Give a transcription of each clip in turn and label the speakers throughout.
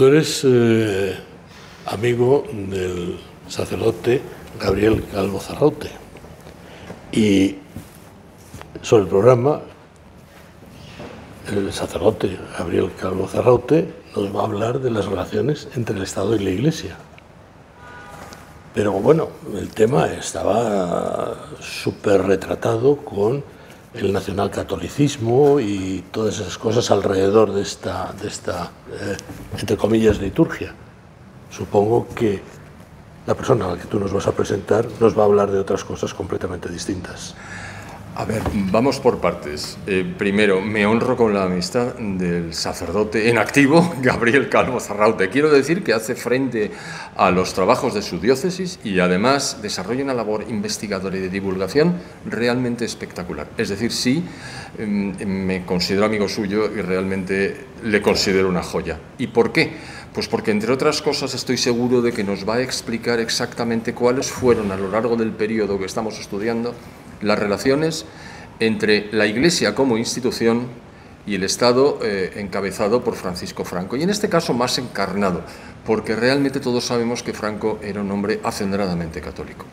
Speaker 1: Tú eres amigo del sacerdote Gabriel Calvo Zarraute y sobre el programa el sacerdote Gabriel Calvo Zarraute nos va a hablar de las relaciones entre el Estado y la Iglesia. Pero bueno, el tema estaba súper retratado con el nacionalcatolicismo y todas esas cosas alrededor de esta entre comillas, liturgia. Supongo que la persona a la que tú nos vas a presentar nos va a hablar de otras cosas completamente distintas.
Speaker 2: A ver, vamos por partes. Primero, me honro con la amistad del sacerdote en activo, Gabriel Calvo Zarraute. Quiero decir que hace frente a los trabajos de su diócesis y además desarrolla una labor investigadora y de divulgación realmente espectacular. Es decir, sí, me considero amigo suyo y realmente le considero una joya. ¿Y por qué? Pues porque, entre otras cosas, estoy seguro de que nos va a explicar exactamente cuáles fueron a lo largo del periodo que estamos estudiando las relaciones entre la Iglesia como institución y el Estado encabezado por Francisco Franco. Y en este caso más encarnado, porque realmente todos sabemos que Franco era un hombre acendradamente católico.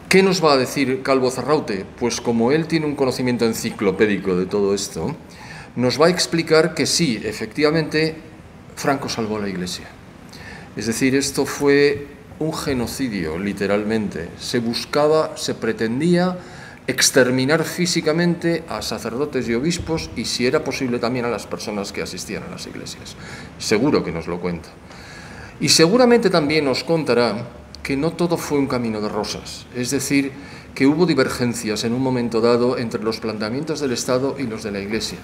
Speaker 2: ¿Qué nos va a decir Calvo Zarraute? Pues como él tiene un conocimiento enciclopédico de todo esto, nos va a explicar que sí, efectivamente, Franco salvó a la Iglesia. Es decir, esto fue un genocidio, literalmente. Se buscaba, se pretendía exterminar físicamente a sacerdotes y obispos y, si era posible, también a las personas que asistían a las iglesias. Seguro que nos lo cuenta. Y seguramente también nos contará que no todo fue un camino de rosas. Es decir, que hubo divergencias en un momento dado entre los planteamientos del Estado y los de la Iglesia.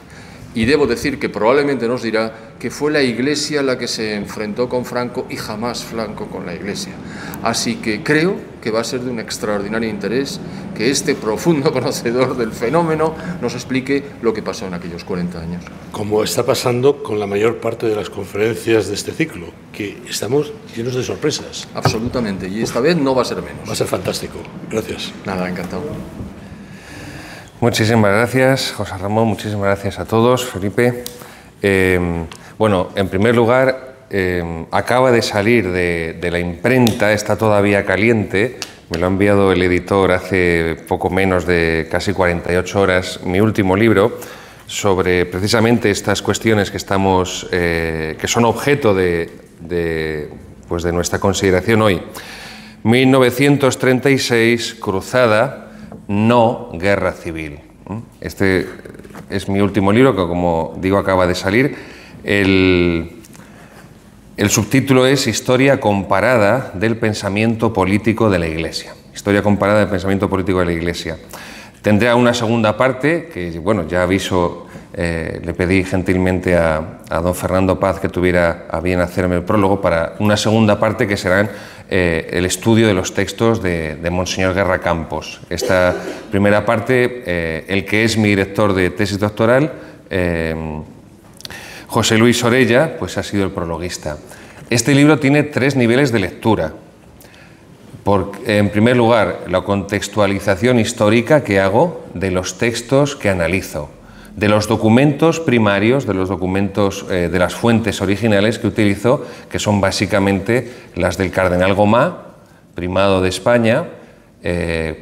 Speaker 2: Y debo decir que probablemente nos dirá que fue la Iglesia la que se enfrentó con Franco y jamás Franco con la Iglesia. Así que creo que va a ser de un extraordinario interés que este profundo conocedor del fenómeno nos explique lo que pasó en aquellos 40 años.
Speaker 1: Como está pasando con la mayor parte de las conferencias de este ciclo, que estamos llenos de sorpresas.
Speaker 2: Absolutamente, y esta vez no va a ser menos.
Speaker 1: Va a ser fantástico. Gracias.
Speaker 2: Nada, encantado.
Speaker 3: Muchísimas gracias, José Ramón, muchísimas gracias a todos, Felipe. Bueno, en primer lugar, acaba de salir de la imprenta, está todavía caliente, me lo ha enviado el editor hace poco menos de casi 48 horas, mi último libro, sobre precisamente estas cuestiones que estamos, que son objeto de nuestra consideración hoy. 1936, Cruzada, no guerra civil. Este es mi último libro, que, como digo, acaba de salir. El subtítulo es Historia comparada del pensamiento político de la Iglesia. Historia comparada del pensamiento político de la Iglesia. Tendrá una segunda parte, que, bueno, ya aviso, le pedí gentilmente a don Fernando Paz que tuviera a bien hacerme el prólogo, para una segunda parte que serán el estudio de los textos de Monseñor Guerra Campos. Esta primera parte, el que es mi director de tesis doctoral, José Luis Orella, pues ha sido el prologuista. Este libro tiene 3 niveles de lectura. En primer lugar, la contextualización histórica que hago de los textos que analizo, de los documentos primarios, de los documentos de las fuentes originales que utilizo, que son básicamente las del cardenal Gomá, primado de España,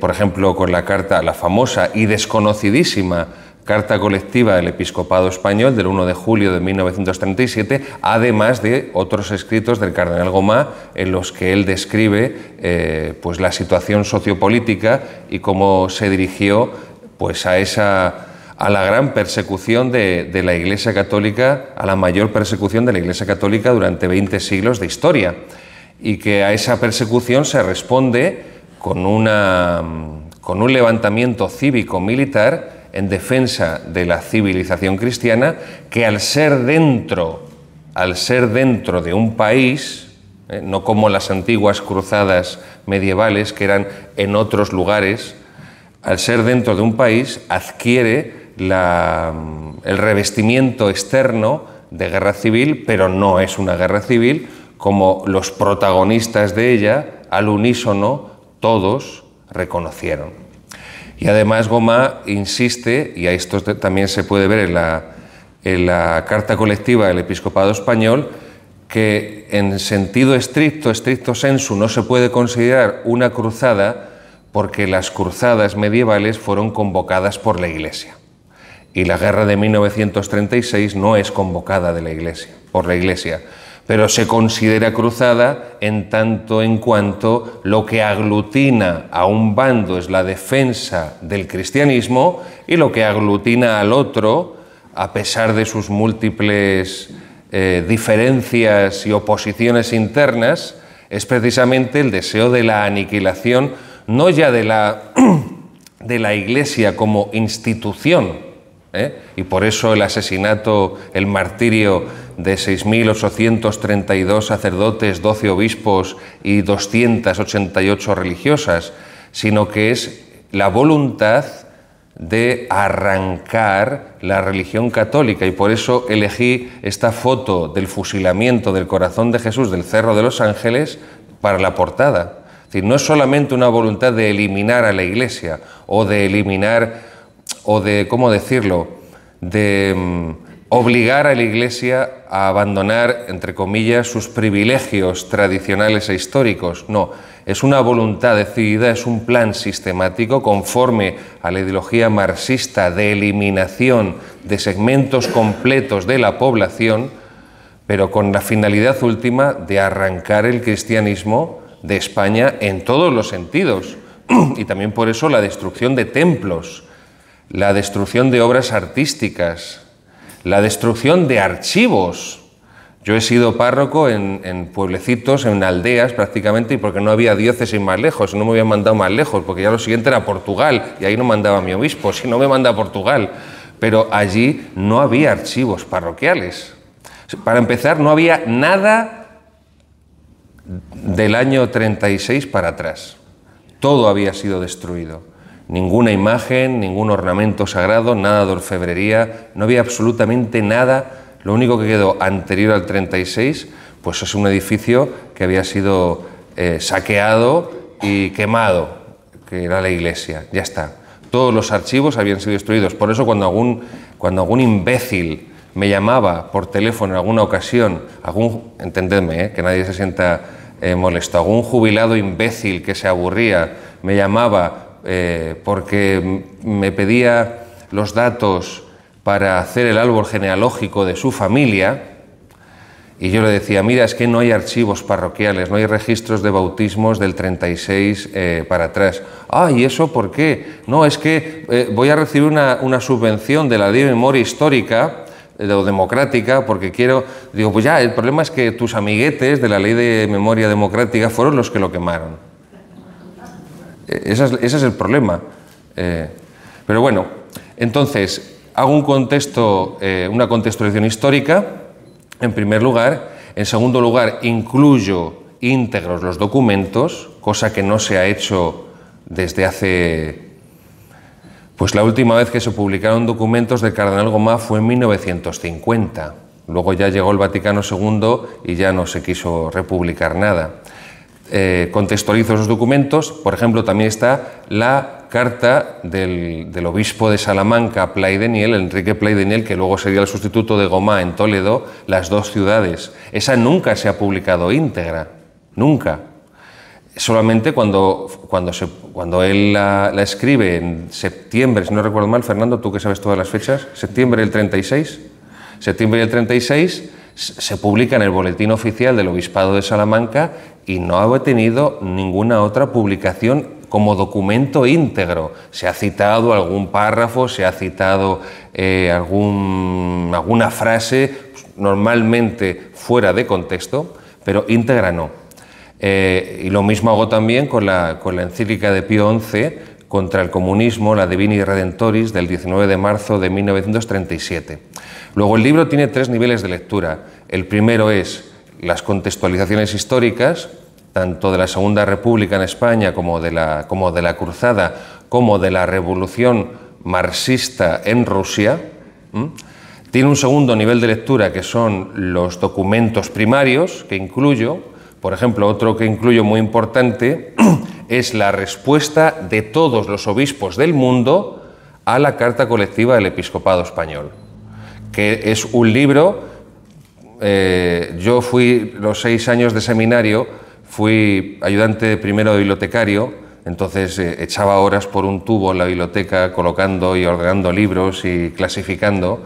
Speaker 3: por ejemplo, con la carta, la famosa y desconocidísima carta colectiva del Episcopado Español del 1 de julio de 1937, además de otros escritos del cardenal Gomá en los que él describe pues la situación sociopolítica y cómo se dirigió pues a la gran persecución de la Iglesia Católica, a la mayor persecución de la Iglesia Católica durante 20 siglos de historia, y que a esa persecución se responde con un levantamiento cívico-militar en defensa de la civilización cristiana, que al ser dentro de un país, no como las antiguas cruzadas medievales que eran en otros lugares, al ser dentro de un país adquiere el revestimiento externo de guerra civil, pero no es una guerra civil como los protagonistas de ella, al unísono, todos reconocieron. Y además Gomá insiste, y a esto también se puede ver en la carta colectiva del Episcopado Español, que en sentido estricto sensu, no se puede considerar una cruzada porque las cruzadas medievales fueron convocadas por la Iglesia. Y la guerra de 1936 no es convocada por la Iglesia, pero se considera cruzada en tanto en cuanto lo que aglutina a un bando es la defensa del cristianismo y lo que aglutina al otro, a pesar de sus múltiples diferencias y oposiciones internas, es precisamente el deseo de la aniquilación, no ya de la Iglesia como institución, y por eso el asesinato, el martirio de 6.832 sacerdotes, 12 obispos y 288 religiosas, sino que es la voluntad de arrancar la religión católica, y por eso elegí esta foto del fusilamiento del corazón de Jesús del Cerro de los Ángeles para la portada. Es decir, no es solamente una voluntad de eliminar a la Iglesia o de eliminar, o de, ¿cómo decirlo?, de obligar a la Iglesia a abandonar, entre comillas, sus privilegios tradicionales e históricos. No, es una voluntad decidida, es un plan sistemático conforme a la ideología marxista de eliminación de segmentos completos de la población, pero con la finalidad última de arrancar el cristianismo de España en todos los sentidos. Y también por eso la destrucción de templos, la destrucción de obras artísticas, la destrucción de archivos. Yo he sido párroco en pueblecitos, en aldeas prácticamente, y porque no había diócesis más lejos, no me habían mandado más lejos, porque ya lo siguiente era Portugal, y ahí no mandaba mi obispo, si no me manda a Portugal. Pero allí no había archivos parroquiales. Para empezar, no había nada del año 36 para atrás. Todo había sido destruido. Ninguna imagen, ningún ornamento sagrado, nada de orfebrería, no había absolutamente nada. Lo único que quedó anterior al 36, pues es un edificio que había sido saqueado y quemado, que era la iglesia, ya está. Todos los archivos habían sido destruidos. Por eso cuando algún imbécil me llamaba por teléfono en alguna ocasión, entendedme, que nadie se sienta molesto, algún jubilado imbécil que se aburría me llamaba porque me pedía los datos para hacer el árbol genealógico de su familia, y yo le decía, mira, es que no hay archivos parroquiales, no hay registros de bautismos del 36 para atrás. Ah, ¿y eso por qué? No, es que voy a recibir una subvención de la Ley de Memoria Histórica o Democrática, porque quiero... Digo, pues ya, el problema es que tus amiguetes de la Ley de Memoria Democrática fueron los que lo quemaron. Ese es el problema. Pero bueno, entonces, hago una contextualización histórica, en primer lugar. En segundo lugar, incluyo íntegros los documentos, cosa que no se ha hecho desde hace... Pues la última vez que se publicaron documentos del cardenal Gomá fue en 1950. Luego ya llegó el Vaticano II y ya no se quiso republicar nada. Contextualizo esos documentos. Por ejemplo, también está la carta del obispo de Salamanca, Pla y Deniel, Enrique Pla y Deniel, que luego sería el sustituto de Gomá en Toledo, las dos ciudades. Esa nunca se ha publicado íntegra, nunca. Solamente cuando él la escribe en septiembre, si no recuerdo mal, Fernando, tú que sabes todas las fechas, septiembre del 36, septiembre del 36, se publica en el Boletín Oficial del Obispado de Salamanca y no ha tenido ninguna otra publicación como documento íntegro. Se ha citado algún párrafo, se ha citado alguna frase, normalmente fuera de contexto, pero íntegra no. Y lo mismo hago también con la encíclica de Pío XI contra el comunismo, la Divini Redentoris, del 19 de marzo de 1937. Luego el libro tiene 3 niveles de lectura. El primero es las contextualizaciones históricas, tanto de la Segunda República en España como de la Cruzada, como de la Revolución marxista en Rusia. Tiene un segundo nivel de lectura que son los documentos primarios, que incluyo. Por ejemplo, otro que incluyo muy importante es la respuesta de todos los obispos del mundo a la Carta Colectiva del Episcopado Español, que es un libro yo fui los 6 años de seminario, fui ayudante primero de bibliotecario, entonces echaba horas por un tubo en la biblioteca colocando y ordenando libros y clasificando,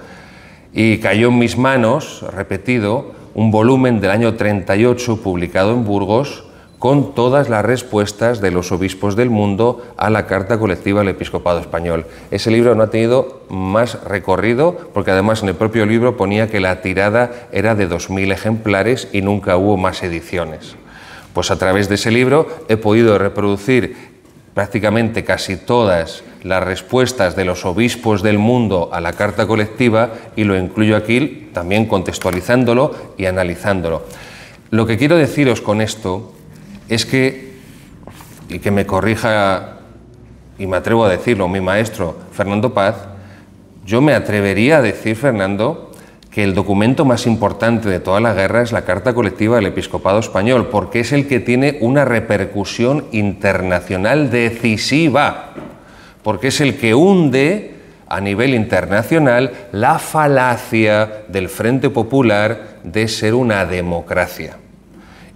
Speaker 3: y cayó en mis manos, repetido, un volumen del año 38 publicado en Burgos con todas las respuestas de los obispos del mundo a la Carta Colectiva del Episcopado Español. Ese libro no ha tenido más recorrido porque además en el propio libro ponía que la tirada era de 2000 ejemplares y nunca hubo más ediciones. Pues a través de ese libro he podido reproducir prácticamente casi todas las respuestas de los obispos del mundo a la Carta Colectiva y lo incluyo aquí también contextualizándolo y analizándolo. Lo que quiero deciros con esto es que, y que me corrija, y me atrevo a decirlo, mi maestro Fernando Paz, yo me atrevería a decir, Fernando, que el documento más importante de toda la guerra es la Carta Colectiva del Episcopado Español, porque es el que tiene una repercusión internacional decisiva, porque es el que hunde a nivel internacional la falacia del Frente Popular de ser una democracia.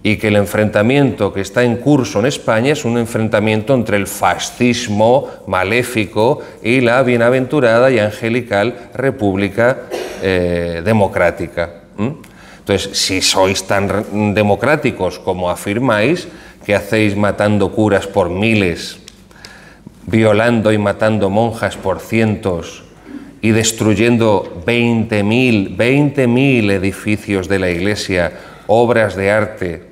Speaker 3: Y que el enfrentamiento que está en curso en España es un enfrentamiento entre el fascismo maléfico y la bienaventurada y angelical República Democrática. Entonces, si sois tan democráticos como afirmáis, ¿qué hacéis matando curas por miles, violando y matando monjas por cientos y destruyendo 20.000 edificios de la Iglesia, obras de arte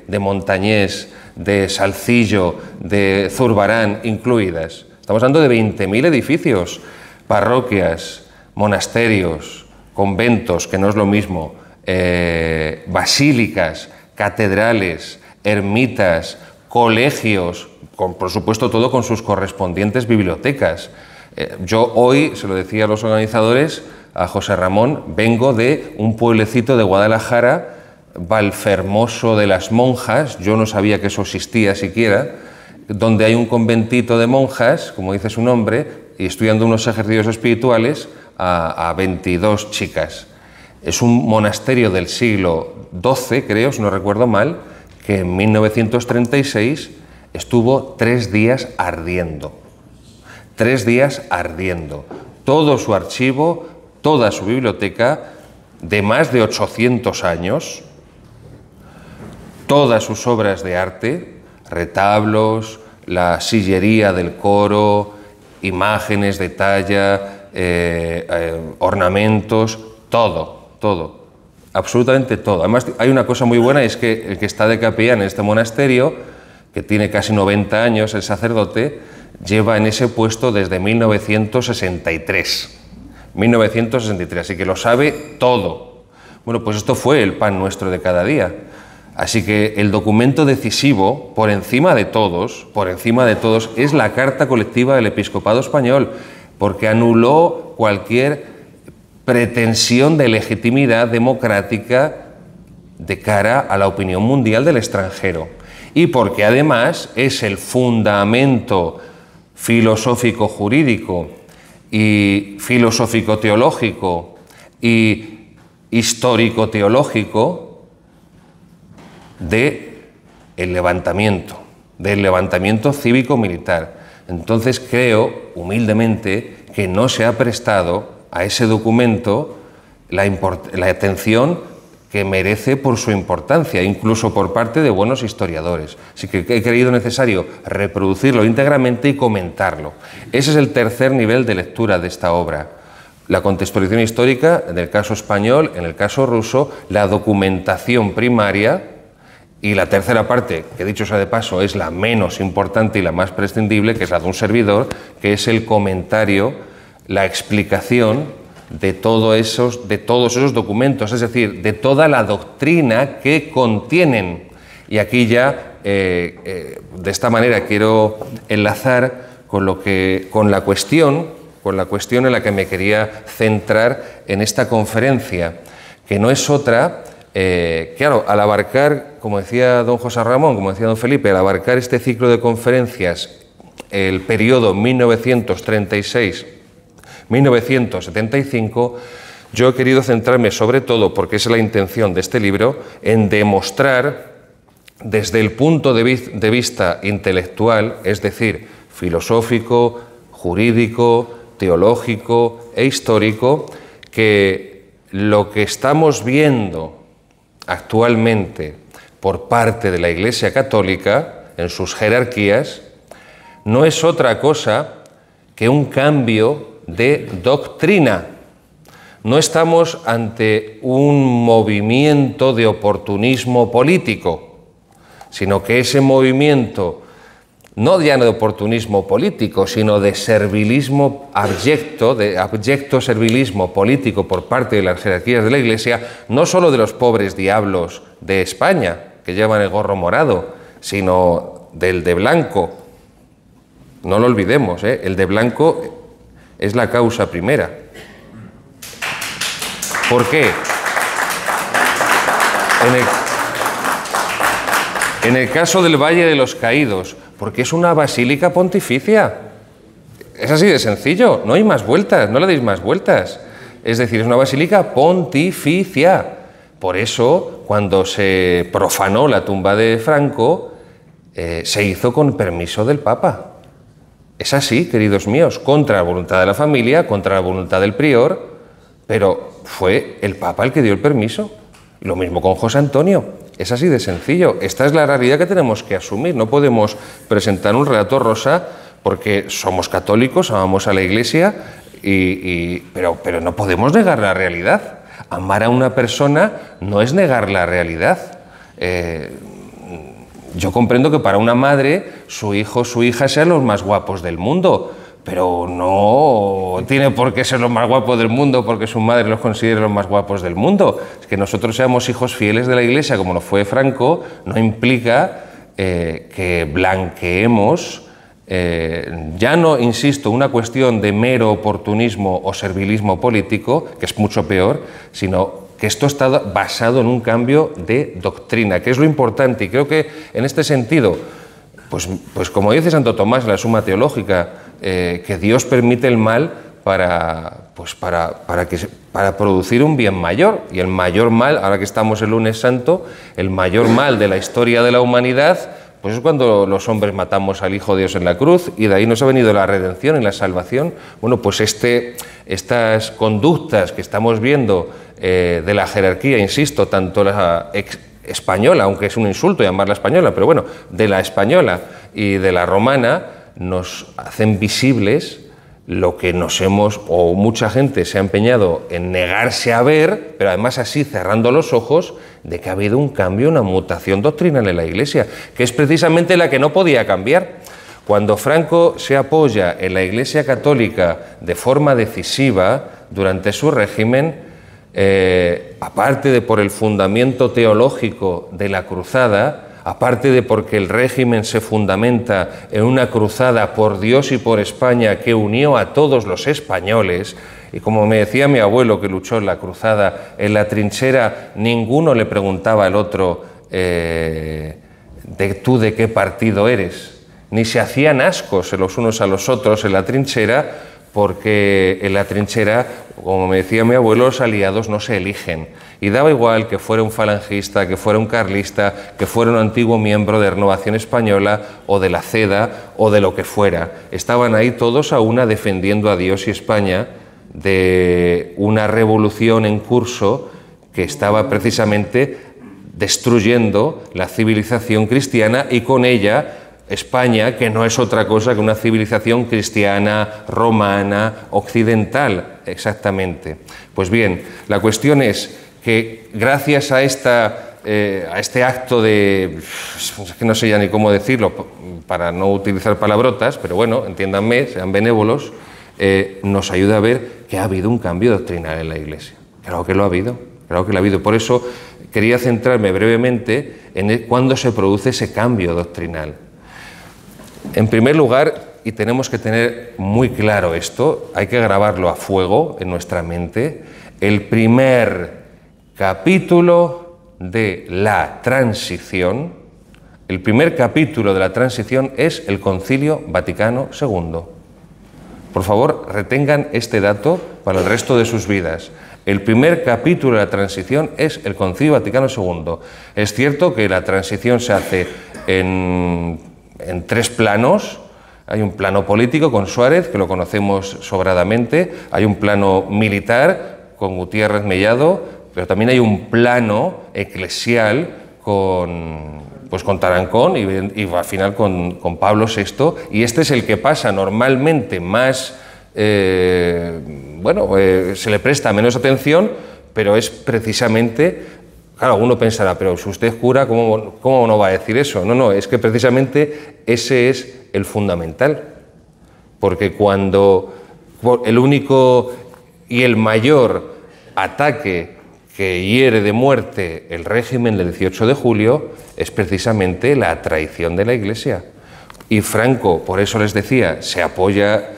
Speaker 3: de Montañés, de Salcillo, de Zurbarán incluidas? Estamos hablando de 20.000 edificios, parroquias, monasterios, conventos, que no es lo mismo, basílicas, catedrales, ermitas, colegios, por supuesto todo con sus correspondientes bibliotecas. Yo hoy, se lo decía a los organizadores, a José Ramón, vengo de un pueblecito de Guadalajara, Valfermoso de las Monjas, yo no sabía que eso existía siquiera, donde hay un conventito de monjas, como dice su nombre, y estudiando unos ejercicios espirituales a 22 chicas. Es un monasterio del siglo XII, creo, si no recuerdo mal, que en 1936 estuvo 3 días ardiendo. 3 días ardiendo. Todo su archivo, toda su biblioteca, de más de 800 años, todas sus obras de arte, retablos, la sillería del coro, imágenes de talla, ornamentos, todo, absolutamente todo. Además, hay una cosa muy buena, es que el que está de capellán en este monasterio, que tiene casi 90 años, el sacerdote, lleva en ese puesto desde 1963. 1963, así que lo sabe todo. Bueno, pues esto fue el pan nuestro de cada día. Así que el documento decisivo, por encima de todos, es la Carta Colectiva del Episcopado Español, porque anuló cualquier pretensión de legitimidad democrática de cara a la opinión mundial del extranjero. Y porque además es el fundamento filosófico-jurídico y filosófico-teológico y histórico-teológico del levantamiento cívico-militar. Entonces creo, humildemente, que no se ha prestado a ese documento la atención que merece por su importancia, incluso por parte de buenos historiadores. Así que he creído necesario reproducirlo íntegramente y comentarlo. Ese es el tercer nivel de lectura de esta obra. La contextualización histórica, en el caso español, en el caso ruso, la documentación primaria. Y la tercera parte, que dicho sea de paso, es la menos importante y la más prescindible, que es la de un servidor, que es el comentario, la explicación de todos esos documentos, es decir, de toda la doctrina que contienen. Y aquí ya, de esta manera, quiero enlazar con la cuestión en la que me quería centrar en esta conferencia, que no es otra. Claro, al abarcar, como decía don José Ramón, como decía don Felipe, al abarcar este ciclo de conferencias, el periodo 1936-1975, yo he querido centrarme sobre todo, porque esa es la intención de este libro, en demostrar desde el punto de vista intelectual, es decir, filosófico, jurídico, teológico e histórico, que lo que estamos viendo actualmente por parte de la Iglesia Católica en sus jerarquías no es otra cosa que un cambio de doctrina. No estamos ante un movimiento de oportunismo político, sino que ese movimiento, no ya de oportunismo político, sino de servilismo abyecto, de abyecto servilismo político por parte de las jerarquías de la Iglesia, no solo de los pobres diablos de España, que llevan el gorro morado, sino del de blanco. No lo olvidemos, el de blanco es la causa primera. ¿Por qué? En el caso del Valle de los Caídos, porque es una basílica pontificia. Es así de sencillo, no hay más vueltas, no le deis más vueltas. Es decir, es una basílica pontificia. Por eso, cuando se profanó la tumba de Franco, se hizo con permiso del Papa. Es así, queridos míos, contra la voluntad de la familia, contra la voluntad del prior, pero fue el Papa el que dio el permiso. Lo mismo con José Antonio. Es así de sencillo. Esta es la realidad que tenemos que asumir. No podemos presentar un relato rosa porque somos católicos, amamos a la Iglesia, pero no podemos negar la realidad. Amar a una persona no es negar la realidad. Yo comprendo que para una madre su hijo o su hija sean los más guapos del mundo, pero no tiene por qué ser los más guapos del mundo porque su madre los considere los más guapos del mundo. Es que nosotros seamos hijos fieles de la Iglesia, como lo fue Franco, no implica que blanqueemos, ya no, insisto, una cuestión de mero oportunismo o servilismo político, que es mucho peor, sino que esto está basado en un cambio de doctrina, que es lo importante. Y creo que en este sentido, pues como dice Santo Tomás en la Suma Teológica, que Dios permite el mal para producir un bien mayor, y el mayor mal, ahora que estamos el lunes santo, el mayor mal de la historia de la humanidad, pues es cuando los hombres matamos al Hijo de Dios en la cruz, y de ahí nos ha venido la redención y la salvación. Bueno, pues estas conductas que estamos viendo de la jerarquía, insisto, tanto la española, aunque es un insulto llamarla española, pero bueno, de la española y de la romana, nos hacen visibles lo que o mucha gente se ha empeñado en negarse a ver, pero además así cerrando los ojos, de que ha habido un cambio, una mutación doctrinal en la Iglesia, que es precisamente la que no podía cambiar. Cuando Franco se apoya en la Iglesia Católica de forma decisiva durante su régimen, aparte de por el fundamento teológico de la cruzada, aparte de porque el régimen se fundamenta en una cruzada por Dios y por España que unió a todos los españoles, y como me decía mi abuelo que luchó en la cruzada, en la trinchera ninguno le preguntaba al otro ¿tú de qué partido eres? Ni se hacían ascos los unos a los otros en la trinchera, porque en la trinchera, como me decía mi abuelo, los aliados no se eligen. Y daba igual que fuera un falangista, que fuera un carlista, que fuera un antiguo miembro de Renovación Española o de la CEDA o de lo que fuera. Estaban ahí todos a una defendiendo a Dios y España de una revolución en curso que estaba precisamente destruyendo la civilización cristiana y con ella España, que no es otra cosa que una civilización cristiana, romana, occidental, exactamente. Pues bien, la cuestión es que gracias a este acto de, es que no sé ya ni cómo decirlo, para no utilizar palabrotas, pero bueno, entiéndanme, sean benévolos, nos ayuda a ver que ha habido un cambio doctrinal en la Iglesia. Claro que lo ha habido, claro que lo ha habido. Por eso quería centrarme brevemente en cuándo se produce ese cambio doctrinal. En primer lugar, y tenemos que tener muy claro esto, hay que grabarlo a fuego en nuestra mente, el primer capítulo de la transición, el primer capítulo de la transición es el Concilio Vaticano II. Por favor, retengan este dato para el resto de sus vidas. El primer capítulo de la transición es el Concilio Vaticano II. Es cierto que la transición se hace en 3 planos. Hay un plano político con Suárez, que lo conocemos sobradamente. Hay un plano militar con Gutiérrez Mellado, pero también hay un plano eclesial con Tarancón y al final con Pablo VI. Y este es el que pasa normalmente más... se le presta menos atención, pero es precisamente, claro, uno pensará, pero si usted es cura, ¿cómo no va a decir eso? No, es que precisamente ese es el fundamental, porque cuando el único y el mayor ataque que hiere de muerte el régimen del 18 de julio es precisamente la traición de la Iglesia. Y Franco, por eso les decía, se apoya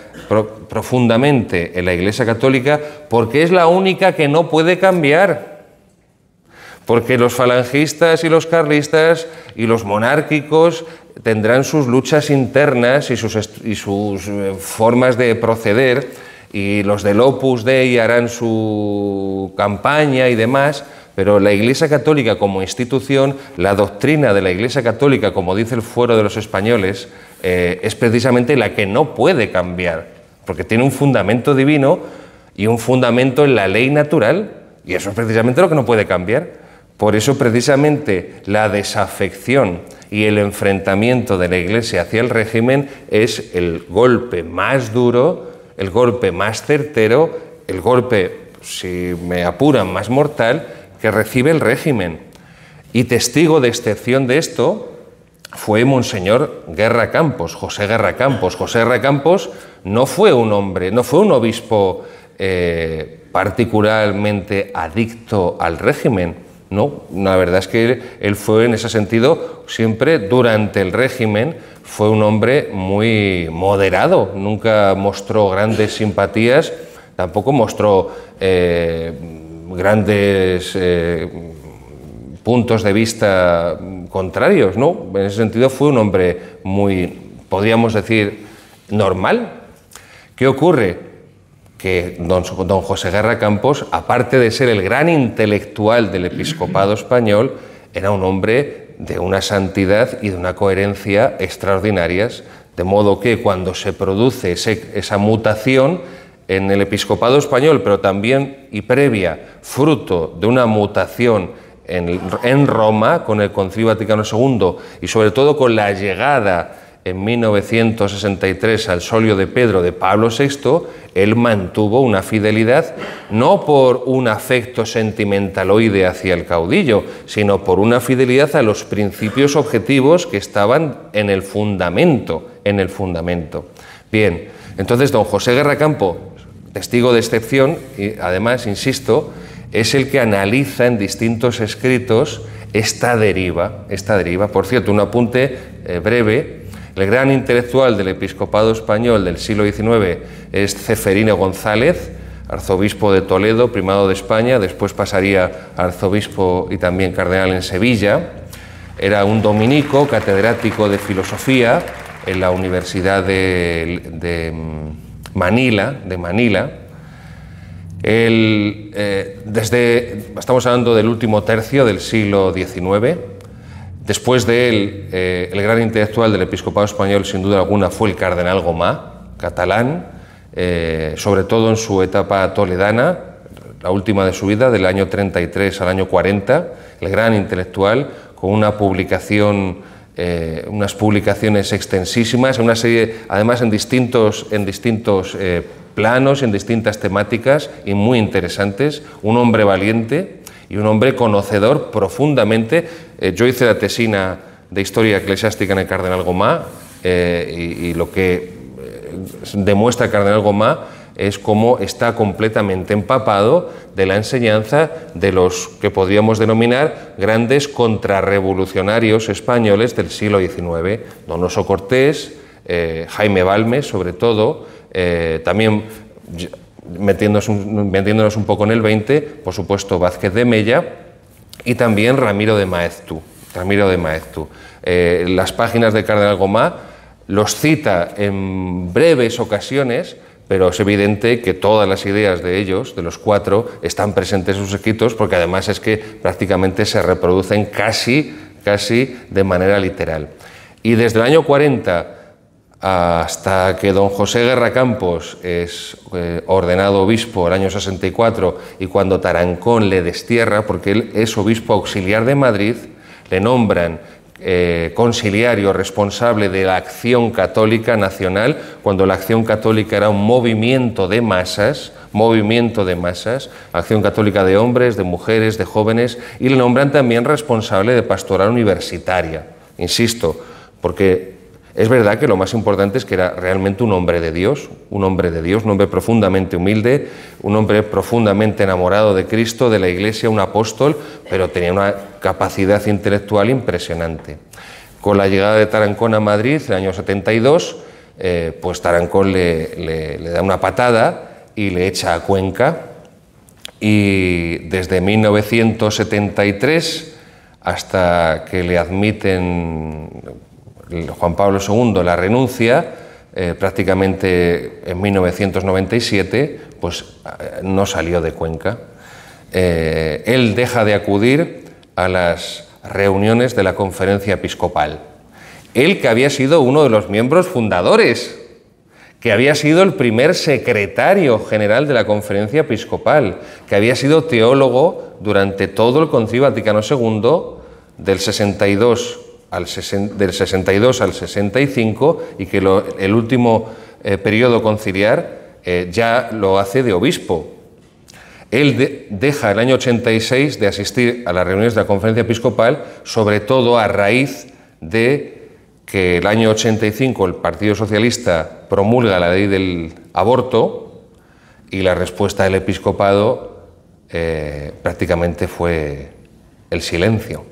Speaker 3: profundamente en la Iglesia Católica porque es la única que no puede cambiar. Porque los falangistas y los carlistas y los monárquicos tendrán sus luchas internas y sus formas de proceder, y los del Opus Dei harán su campaña y demás, pero la Iglesia Católica como institución, la doctrina de la Iglesia Católica, como dice el Fuero de los Españoles, es precisamente la que no puede cambiar, porque tiene un fundamento divino y un fundamento en la ley natural, y eso es precisamente lo que no puede cambiar. Por eso precisamente la desafección y el enfrentamiento de la Iglesia hacia el régimen es el golpe más duro, el golpe más certero, el golpe, si me apuran, más mortal que recibe el régimen. Y testigo de excepción de esto fue Monseñor Guerra Campos, José Guerra Campos. José Guerra Campos no fue un hombre, no fue un obispo particularmente adicto al régimen. No, la verdad es que él fue en ese sentido siempre durante el régimen, fue un hombre muy moderado, nunca mostró grandes simpatías, tampoco mostró grandes puntos de vista contrarios, ¿no? En ese sentido fue un hombre muy, podríamos decir, normal. ¿Qué ocurre? Que don José Guerra Campos, aparte de ser el gran intelectual del episcopado español, era un hombre de una santidad y de una coherencia extraordinarias, de modo que cuando se produce esa mutación en el episcopado español, pero también y previa, fruto de una mutación en Roma, con el Concilio Vaticano II y sobre todo con la llegada en 1963 al solio de Pedro de Pablo VI, él mantuvo una fidelidad no por un afecto sentimentaloide hacia el caudillo, sino por una fidelidad a los principios objetivos que estaban en el fundamento. Bien, entonces don José Guerra Campos, testigo de excepción, y además, insisto, es el que analiza en distintos escritos esta deriva. Por cierto, un apunte breve. El gran intelectual del episcopado español del siglo XIX es Ceferino González, arzobispo de Toledo, primado de España, después pasaría a arzobispo y también cardenal en Sevilla. Era un dominico, catedrático de filosofía en la Universidad de Manila. Estamos hablando del último tercio del siglo XIX. Después de él, el gran intelectual del episcopado español, sin duda alguna, fue el cardenal Gomá, catalán, sobre todo en su etapa toledana, la última de su vida, del año 33 al año 40, el gran intelectual, con una publicación, unas publicaciones extensísimas, una serie, además en distintos planos, en distintas temáticas y muy interesantes, un hombre valiente y un hombre conocedor profundamente. Yo hice la tesina de Historia Eclesiástica en el Cardenal Gomá y lo que demuestra el Cardenal Gomá es cómo está completamente empapado de la enseñanza de los que podríamos denominar grandes contrarrevolucionarios españoles del siglo XIX, Donoso Cortés, Jaime Balmes, sobre todo, también metiéndonos un poco en el 20, por supuesto Vázquez de Mella y también Ramiro de Maeztu. Las páginas de Cardenal Gomá los cita en breves ocasiones, pero es evidente que todas las ideas de ellos, de los cuatro, están presentes en sus escritos, porque además es que prácticamente se reproducen casi de manera literal. Y desde el año 40 hasta que don José Guerra Campos es ordenado obispo el año 64, y cuando Tarancón le destierra, porque él es obispo auxiliar de Madrid, le nombran conciliario responsable de la Acción Católica Nacional, cuando la Acción Católica era un movimiento de masas, Acción Católica de hombres, de mujeres, de jóvenes, y le nombran también responsable de pastoral universitaria, insisto, porque es verdad que lo más importante es que era realmente un hombre de Dios, un hombre profundamente humilde, un hombre profundamente enamorado de Cristo, de la Iglesia, un apóstol, pero tenía una capacidad intelectual impresionante. Con la llegada de Tarancón a Madrid, en el año 72, pues Tarancón le da una patada y le echa a Cuenca, y desde 1973 hasta que le admiten Juan Pablo II la renuncia, prácticamente en 1997, pues no salió de Cuenca. Él deja de acudir a las reuniones de la Conferencia Episcopal. Él, que había sido uno de los miembros fundadores, que había sido el primer secretario general de la Conferencia Episcopal, que había sido teólogo durante todo el Concilio Vaticano II, del 62 al 65, y que el último periodo conciliar ya lo hace de obispo. Él deja el año 86 de asistir a las reuniones de la Conferencia Episcopal, sobre todo a raíz de que el año 85 el Partido Socialista promulga la ley del aborto, y la respuesta del episcopado prácticamente fue el silencio.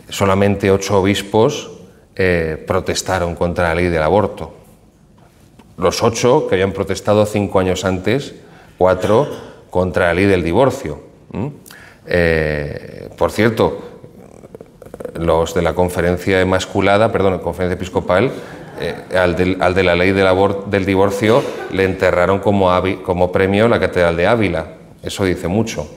Speaker 3: Solamente 8 obispos protestaron contra la ley del aborto. Los 8 que habían protestado 5 años antes, 4 contra la ley del divorcio. Por cierto, los de la Conferencia Conferencia Episcopal, al de la ley del divorcio le enterraron como premio la Catedral de Ávila. Eso dice mucho.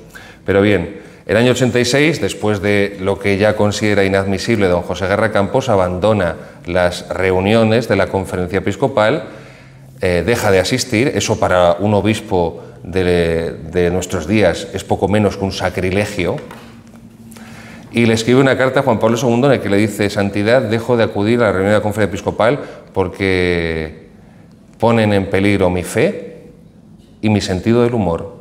Speaker 3: Pero bien, el año 86, después de lo que ya considera inadmisible don José Guerra Campos, abandona las reuniones de la Conferencia Episcopal, deja de asistir. Eso para un obispo de nuestros días es poco menos que un sacrilegio, y le escribe una carta a Juan Pablo II en la que le dice: Santidad, dejo de acudir a la reunión de la Conferencia Episcopal porque ponen en peligro mi fe y mi sentido del humor.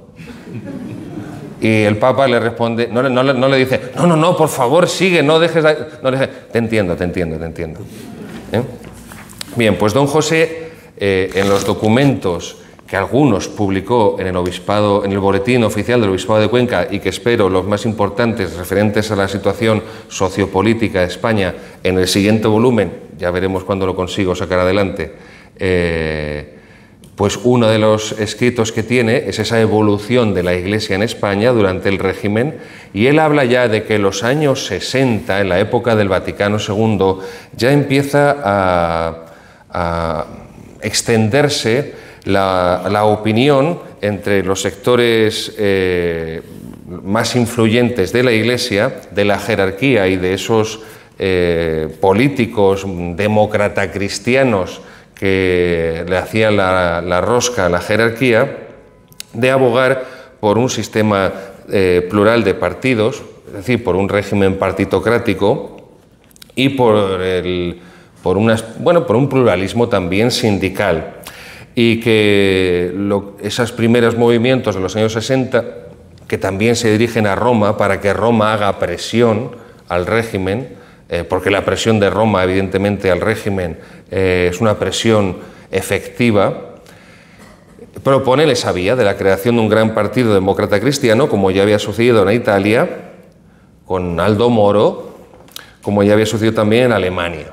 Speaker 3: Y el Papa le responde, no le dice, no, por favor, sigue, no dejes... Te entiendo. Bien, pues don José, en los documentos que algunos publicó en el boletín oficial del Obispado de Cuenca, y que espero los más importantes referentes a la situación sociopolítica de España, en el siguiente volumen, ya veremos cuándo lo consigo sacar adelante, pues uno de los escritos que tiene es esa evolución de la Iglesia en España durante el régimen, y él habla ya de que en los años 60, en la época del Vaticano II, ya empieza a extenderse la opinión entre los sectores más influyentes de la Iglesia, de la jerarquía y de esos políticos demócrata cristianos que le hacían la rosca a la jerarquía, de abogar por un sistema plural de partidos, es decir, por un régimen partitocrático, y por un pluralismo también sindical. Y que esos primeros movimientos de los años 60, que también se dirigen a Roma para que Roma haga presión al régimen, porque la presión de Roma, evidentemente, al régimen es una presión efectiva, propone esa vía de la creación de un gran partido demócrata cristiano, como ya había sucedido en Italia, con Aldo Moro, como ya había sucedido también en Alemania.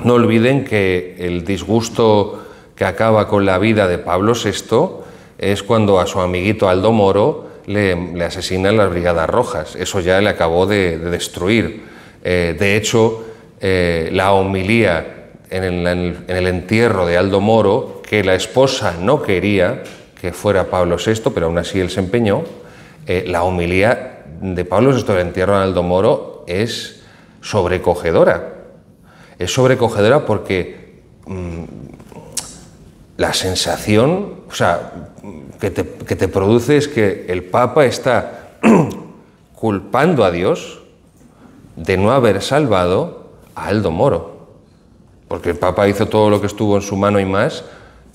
Speaker 3: No olviden que el disgusto que acaba con la vida de Pablo VI es cuando a su amiguito Aldo Moro le asesinan las Brigadas Rojas. Eso ya le acabó de destruir. De hecho, la homilía en el entierro de Aldo Moro, que la esposa no quería que fuera Pablo VI, pero aún así él se empeñó, la homilía de Pablo VI del entierro de Aldo Moro es sobrecogedora. Es sobrecogedora porque la sensación, o sea, que te produce es que el Papa está culpando a Dios de no haber salvado a Aldo Moro, porque el Papa hizo todo lo que estuvo en su mano y más,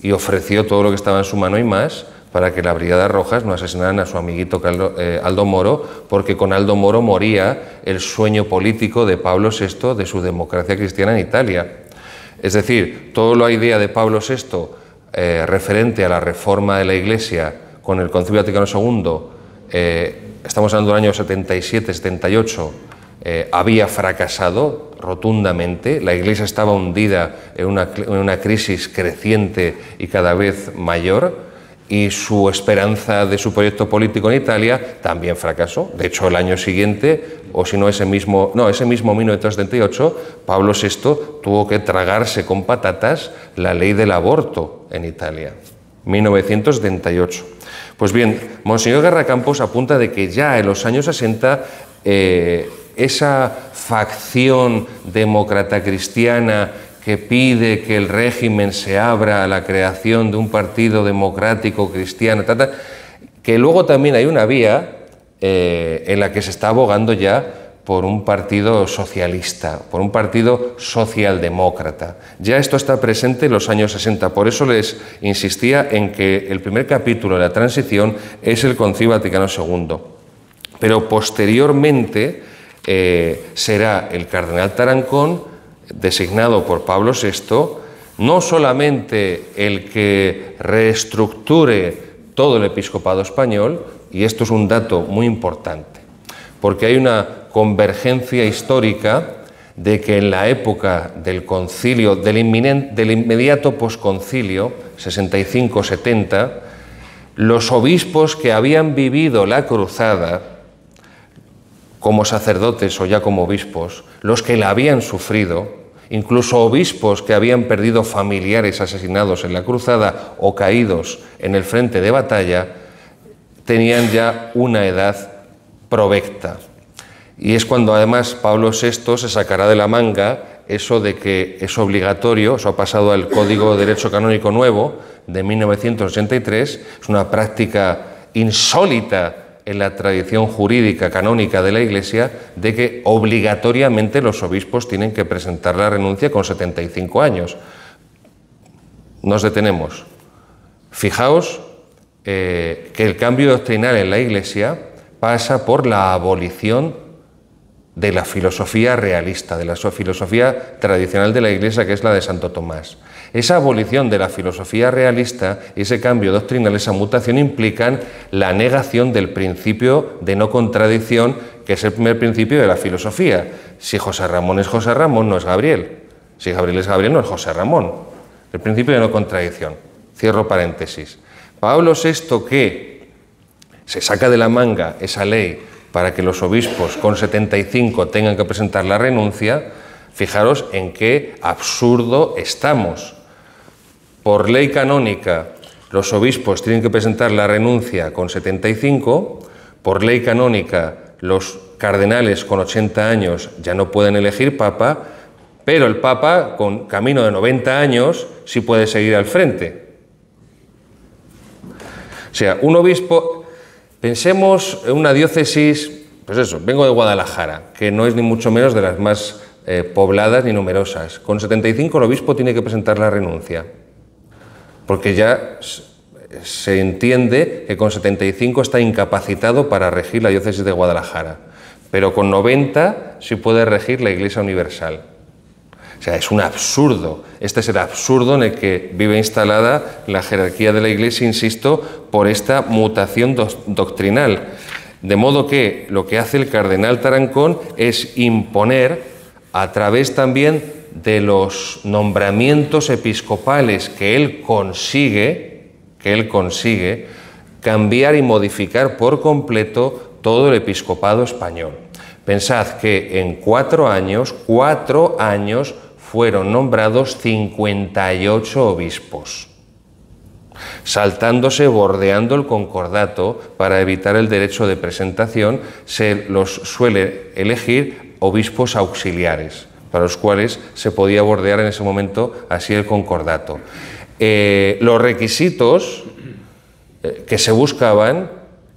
Speaker 3: y ofreció todo lo que estaba en su mano y más para que la Brigada Rojas no asesinaran a su amiguito Aldo Moro, porque con Aldo Moro moría el sueño político de Pablo VI de su democracia cristiana en Italia. Es decir, toda la idea de Pablo VI referente a la reforma de la Iglesia con el Concilio Vaticano II, estamos hablando del año 77-78, había fracasado rotundamente. La Iglesia estaba hundida en una crisis creciente y cada vez mayor, y su esperanza de su proyecto político en Italia también fracasó. De hecho, el año siguiente, o si no ese mismo 1978, Pablo VI tuvo que tragarse con patatas la ley del aborto en Italia, 1978. Pues bien, Monseñor Garracampos apunta de que ya en los años 60 esa facción demócrata cristiana que pide que el régimen se abra a la creación de un partido democrático cristiano, que luego también hay una vía en la que se está abogando ya por un partido socialista, por un partido socialdemócrata. Ya esto está presente en los años 60, por eso les insistía en que el primer capítulo de la transición es el Concilio Vaticano II, pero posteriormente será el cardenal Tarancón, designado por Pablo VI, no solamente el que reestructure todo el episcopado español, y esto es un dato muy importante, porque hay una convergencia histórica de que en la época del concilio, del inmediato posconcilio, 65-70, los obispos que habían vivido la cruzada como sacerdotes o ya como obispos, los que la habían sufrido, incluso obispos que habían perdido familiares asesinados en la cruzada o caídos en el frente de batalla, tenían ya una edad provecta. Y es cuando además Pablo VI se sacará de la manga eso de que es obligatorio, eso ha pasado al Código de Derecho Canónico Nuevo de 1983, es una práctica insólita en la tradición jurídica canónica de la Iglesia, de que obligatoriamente los obispos tienen que presentar la renuncia con 75 años. Nos detenemos. Fijaos que el cambio doctrinal en la Iglesia pasa por la abolición de la filosofía realista, de la filosofía tradicional de la Iglesia, que es la de Santo Tomás. Esa abolición de la filosofía realista, ese cambio doctrinal, esa mutación, implican la negación del principio de no contradicción, que es el primer principio de la filosofía. Si José Ramón es José Ramón, no es Gabriel. Si Gabriel es Gabriel, no es José Ramón. El principio de no contradicción. Cierro paréntesis. Pablo VI, que se saca de la manga esa ley para que los obispos con 75 tengan que presentar la renuncia, fijaros en qué absurdo estamos. Por ley canónica, los obispos tienen que presentar la renuncia con 75, por ley canónica, los cardenales con 80 años ya no pueden elegir papa, pero el papa, con camino de 90 años, sí puede seguir al frente. O sea, un obispo, pensemos en una diócesis, pues eso, vengo de Guadalajara, que no es ni mucho menos de las más pobladas ni numerosas. Con 75 el obispo tiene que presentar la renuncia, porque ya se entiende que con 75 está incapacitado para regir la diócesis de Guadalajara, pero con 90 sí puede regir la Iglesia Universal. O sea, es un absurdo. Este es el absurdo en el que vive instalada la jerarquía de la Iglesia, insisto, por esta mutación doctrinal. De modo que lo que hace el cardenal Tarancón es imponer, a través también de los nombramientos episcopales que él consigue, cambiar y modificar por completo todo el episcopado español. Pensad que en 4 años fueron nombrados 58 obispos. Saltándose, bordeando el concordato para evitar el derecho de presentación, se los suele elegir obispos auxiliares, para los cuales se podía bordear en ese momento así el concordato. Los requisitos que se buscaban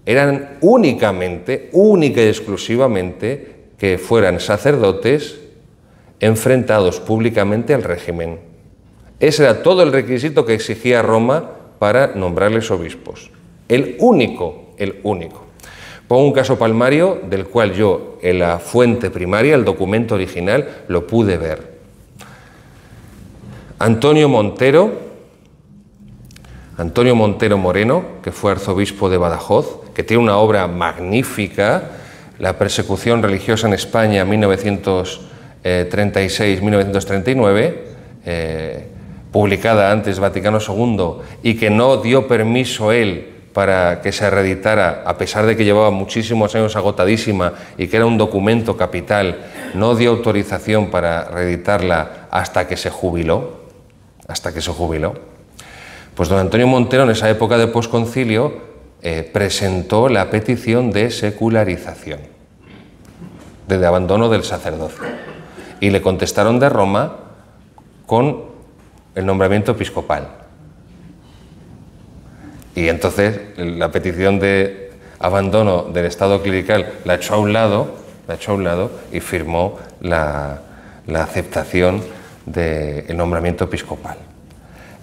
Speaker 3: eran única y exclusivamente, que fueran sacerdotes enfrentados públicamente al régimen. Ese era todo el requisito que exigía Roma para nombrarles obispos. El único. Pongo un caso palmario del cual yo, en la fuente primaria, el documento original, lo pude ver. Antonio Montero Moreno, que fue arzobispo de Badajoz, que tiene una obra magnífica, La persecución religiosa en España, 1936-1939, publicada antes Vaticano II, y que no dio permiso él para que se reeditara, a pesar de que llevaba muchísimos años agotadísima y que era un documento capital, no dio autorización para reeditarla hasta que se jubiló. Pues don Antonio Montero, en esa época de posconcilio, presentó la petición de secularización, de abandono del sacerdocio, y le contestaron de Roma con el nombramiento episcopal. Y entonces la petición de abandono del estado clerical la echó a un lado y firmó la aceptación del nombramiento episcopal,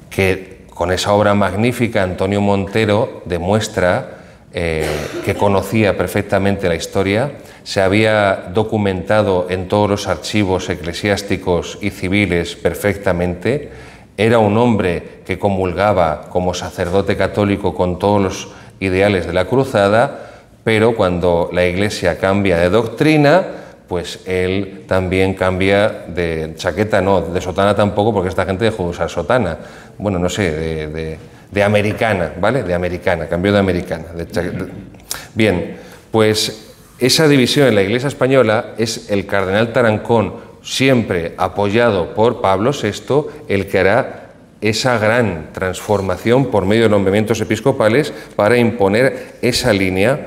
Speaker 3: que con esa obra magnífica Antonio Montero demuestra que conocía perfectamente la historia, se había documentado en todos los archivos eclesiásticos y civiles perfectamente, era un hombre que comulgaba como sacerdote católico con todos los ideales de la cruzada, pero cuando la Iglesia cambia de doctrina, pues él también cambia de chaqueta, no, de sotana tampoco, porque esta gente dejó de usar sotana. Bueno, no sé, de americana, ¿vale? De americana, cambió de americana. Bien, pues esa división en la Iglesia española es el cardenal Tarancón, siempre apoyado por Pablo VI, el que hará esa gran transformación por medio de nombramientos episcopales para imponer esa línea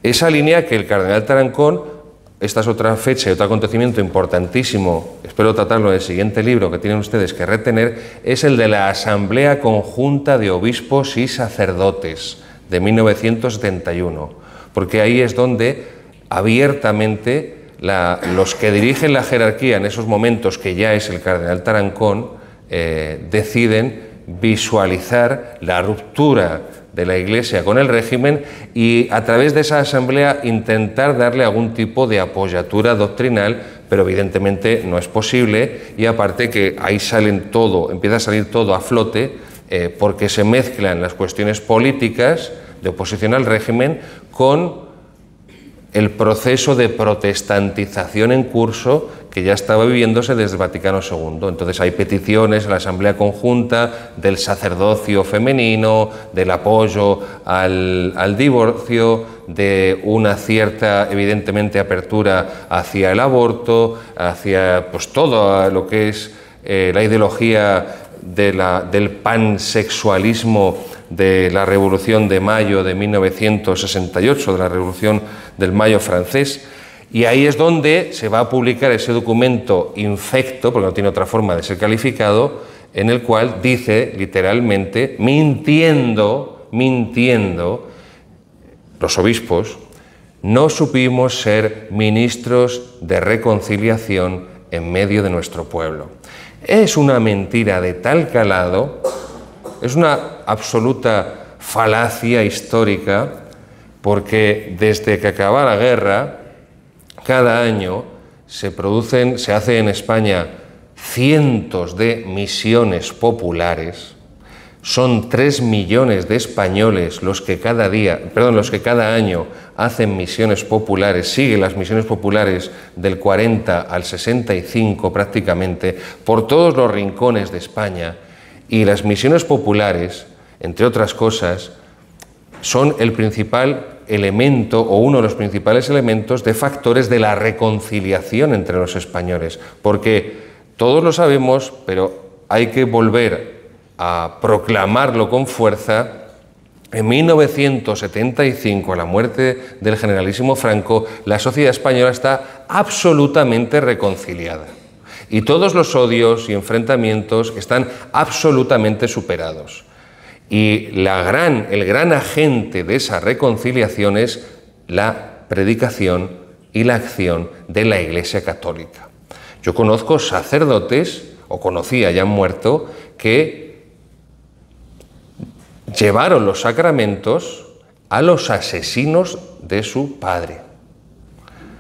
Speaker 3: que el cardenal Tarancón. Esta es otra fecha y otro acontecimiento importantísimo, espero tratarlo en el siguiente libro que tienen ustedes que retener, es el de la Asamblea Conjunta de Obispos y Sacerdotes de 1971, porque ahí es donde abiertamente los que dirigen la jerarquía en esos momentos, que ya es el cardenal Tarancón, deciden visualizar la ruptura de la Iglesia con el régimen y a través de esa asamblea intentar darle algún tipo de apoyatura doctrinal, pero evidentemente no es posible, y aparte que ahí empieza a salir todo a flote porque se mezclan las cuestiones políticas de oposición al régimen con el proceso de protestantización en curso que ya estaba viviéndose desde el Vaticano II. Entonces hay peticiones a la Asamblea Conjunta del sacerdocio femenino, del apoyo al divorcio, de una cierta, evidentemente, apertura hacia el aborto, hacia pues todo lo que es la ideología del pansexualismo de la Revolución de Mayo de 1968, de la Revolución del Mayo francés, y ahí es donde se va a publicar ese documento infecto, porque no tiene otra forma de ser calificado, en el cual dice literalmente, mintiendo, los obispos, no supimos ser ministros de reconciliación en medio de nuestro pueblo. Es una mentira de tal calado, es una absoluta falacia histórica, porque desde que acaba la guerra, cada año se hace en España cientos de misiones populares. Son 3 millones de españoles los que cada año hacen misiones populares, siguen las misiones populares del 40 al 65 prácticamente, por todos los rincones de España. Y las misiones populares, entre otras cosas, son el principal elemento o uno de los principales elementos de factores de la reconciliación entre los españoles, porque todos lo sabemos, pero hay que volver a proclamarlo con fuerza, en 1975, a la muerte del generalísimo Franco, la sociedad española está absolutamente reconciliada. Y todos los odios y enfrentamientos están absolutamente superados. Y el gran agente de esa reconciliación es la predicación y la acción de la Iglesia Católica. Yo conozco sacerdotes, o conocía, ya han muerto, que llevaron los sacramentos a los asesinos de su padre.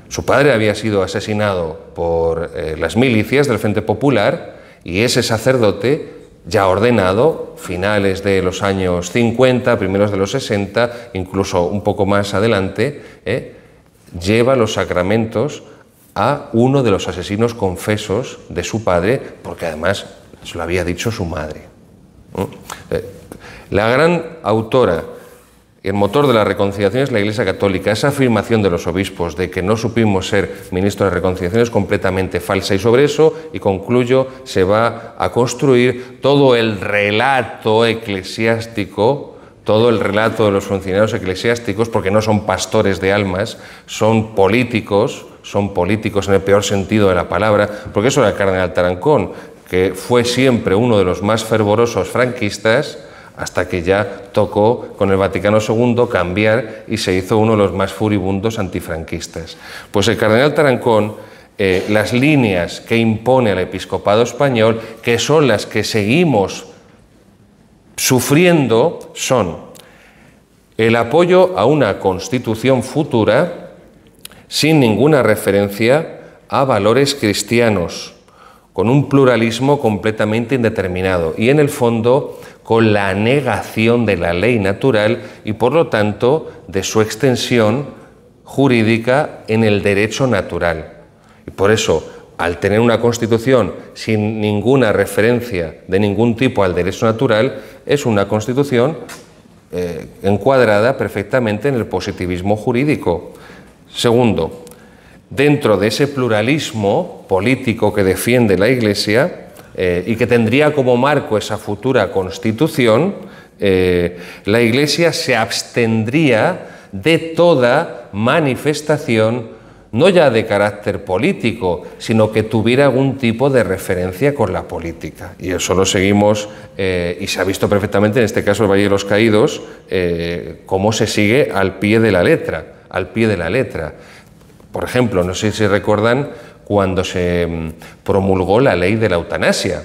Speaker 3: Su padre había sido asesinado por las milicias del Frente Popular y ese sacerdote, ya ordenado, finales de los años 50, primeros de los 60, incluso un poco más adelante, lleva los sacramentos a uno de los asesinos confesos de su padre, porque además se lo había dicho su madre. La gran autora, el motor de la reconciliación es la Iglesia Católica. Esa afirmación de los obispos de que no supimos ser ministros de reconciliación es completamente falsa, y sobre eso, y concluyo, se va a construir todo el relato eclesiástico, todo el relato de los funcionarios eclesiásticos, porque no son pastores de almas, son políticos en el peor sentido de la palabra, porque eso era el cardenal Tarancón, que fue siempre uno de los más fervorosos franquistas, hasta que ya tocó con el Vaticano II cambiar y se hizo uno de los más furibundos antifranquistas. Pues el cardenal Tarancón, las líneas que impone el episcopado español, que son las que seguimos sufriendo, son el apoyo a una constitución futura sin ninguna referencia a valores cristianos, con un pluralismo completamente indeterminado y, en el fondo, con la negación de la ley natural y, por lo tanto, de su extensión jurídica en el derecho natural. Y por eso, al tener una Constitución sin ninguna referencia de ningún tipo al derecho natural, es una Constitución encuadrada perfectamente en el positivismo jurídico. Segundo, dentro de ese pluralismo político que defiende la Iglesia, y que tendría como marco esa futura Constitución, la Iglesia se abstendría de toda manifestación, no ya de carácter político, sino que tuviera algún tipo de referencia con la política. Y eso lo seguimos, y se ha visto perfectamente en este caso el Valle de los Caídos, cómo se sigue al pie de la letra, Por ejemplo, no sé si recuerdan cuando se promulgó la ley de la eutanasia.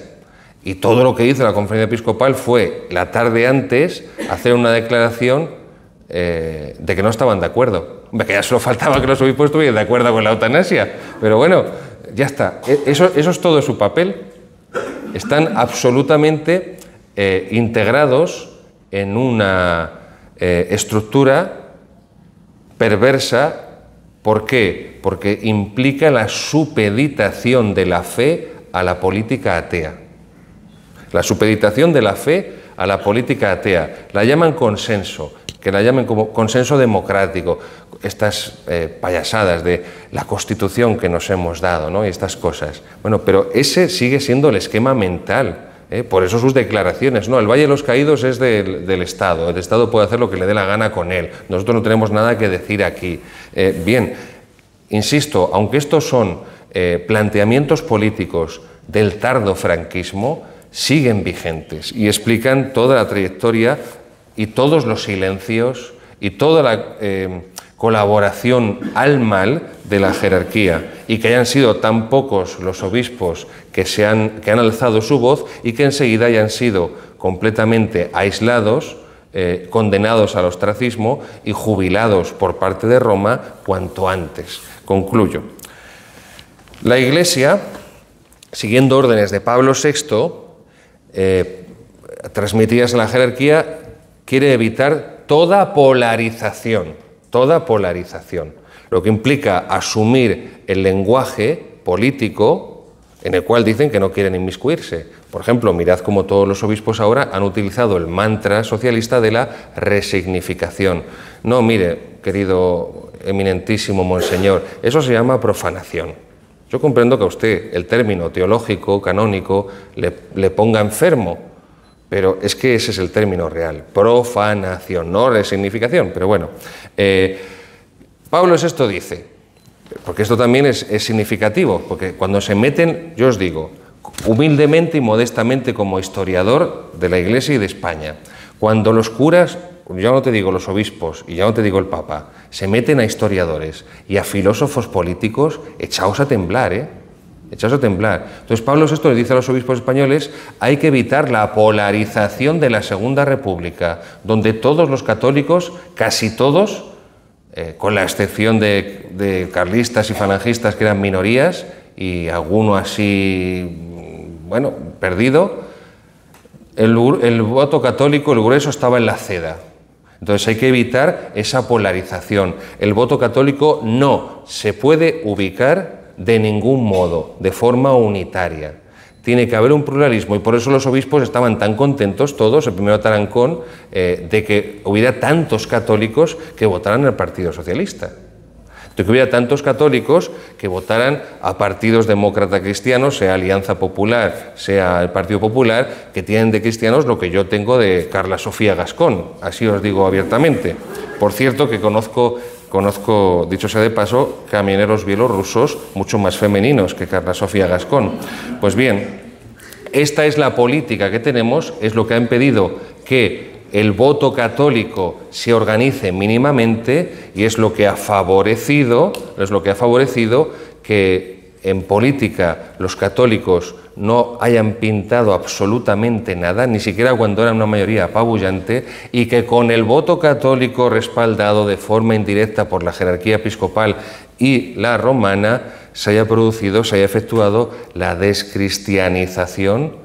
Speaker 3: Y todo lo que hizo la conferencia episcopal fue, la tarde antes, hacer una declaración de que no estaban de acuerdo. Hombre, que ya solo faltaba que los obispos estuvieran de acuerdo con la eutanasia. Pero bueno, ya está. Eso es todo su papel. Están absolutamente integrados en una estructura perversa. ¿Por qué? Porque implica la supeditación de la fe a la política atea. La supeditación de la fe a la política atea. La llaman consenso, que la llamen como consenso democrático. Estas payasadas de la Constitución que nos hemos dado, ¿no? Y estas cosas. Bueno, pero ese sigue siendo el esquema mental. Por eso sus declaraciones, no, el Valle de los Caídos es del Estado, el Estado puede hacer lo que le dé la gana con él, nosotros no tenemos nada que decir aquí. Bien, insisto, aunque estos son planteamientos políticos del tardo franquismo, siguen vigentes y explican toda la trayectoria y todos los silencios y toda la colaboración al mal de la jerarquía, y que hayan sido tan pocos los obispos que han alzado su voz y que enseguida hayan sido completamente aislados, condenados al ostracismo y jubilados por parte de Roma cuanto antes. Concluyo. La Iglesia, siguiendo órdenes de Pablo VI, transmitidas a la jerarquía, quiere evitar toda polarización, lo que implica asumir el lenguaje político en el cual dicen que no quieren inmiscuirse. Por ejemplo, mirad cómo todos los obispos ahora han utilizado el mantra socialista de la resignificación. No, mire, querido eminentísimo monseñor, eso se llama profanación. Yo comprendo que a usted el término teológico, canónico, le ponga enfermo, pero es que ese es el término real, profanación, no resignificación, pero bueno. Pablo VI dice, porque esto también es significativo, porque cuando se meten, yo os digo, humildemente y modestamente como historiador de la Iglesia y de España, cuando los curas, ya no te digo los obispos y ya no te digo el Papa, se meten a historiadores y a filósofos políticos, echaos a temblar, echaos a temblar. Entonces Pablo VI le dice a los obispos españoles, hay que evitar la polarización de la Segunda República, donde todos los católicos, casi todos, con la excepción de carlistas y falangistas que eran minorías y alguno así, bueno, perdido, el voto católico, el grueso, estaba en la acera. Entonces hay que evitar esa polarización. El voto católico no se puede ubicar de ningún modo, de forma unitaria. Tiene que haber un pluralismo y por eso los obispos estaban tan contentos todos, el primero Tarancón, de que hubiera tantos católicos que votaran al Partido Socialista. De que hubiera tantos católicos que votaran a partidos demócrata cristianos, sea Alianza Popular, sea el Partido Popular, que tienen de cristianos lo que yo tengo de Carla Sofía Gascón, así os digo abiertamente. Por cierto que conozco, dicho sea de paso, camioneros bielorrusos mucho más femeninos que Carla Sofía Gascón. Pues bien, esta es la política que tenemos, es lo que ha impedido que el voto católico se organice mínimamente y es lo que ha favorecido que en política los católicos no hayan pintado absolutamente nada, ni siquiera cuando eran una mayoría apabullante, y que con el voto católico respaldado de forma indirecta por la jerarquía episcopal y la romana se haya efectuado la descristianización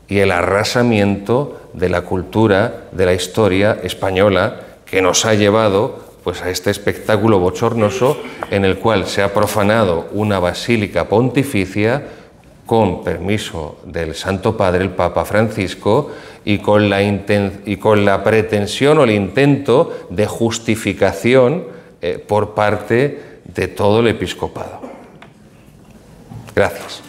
Speaker 3: y el arrasamiento de la cultura, de la historia española, que nos ha llevado pues, a este espectáculo bochornoso en el cual se ha profanado una basílica pontificia con permiso del Santo Padre, el Papa Francisco, y con la pretensión o el intento de justificación por parte de todo el episcopado. Gracias.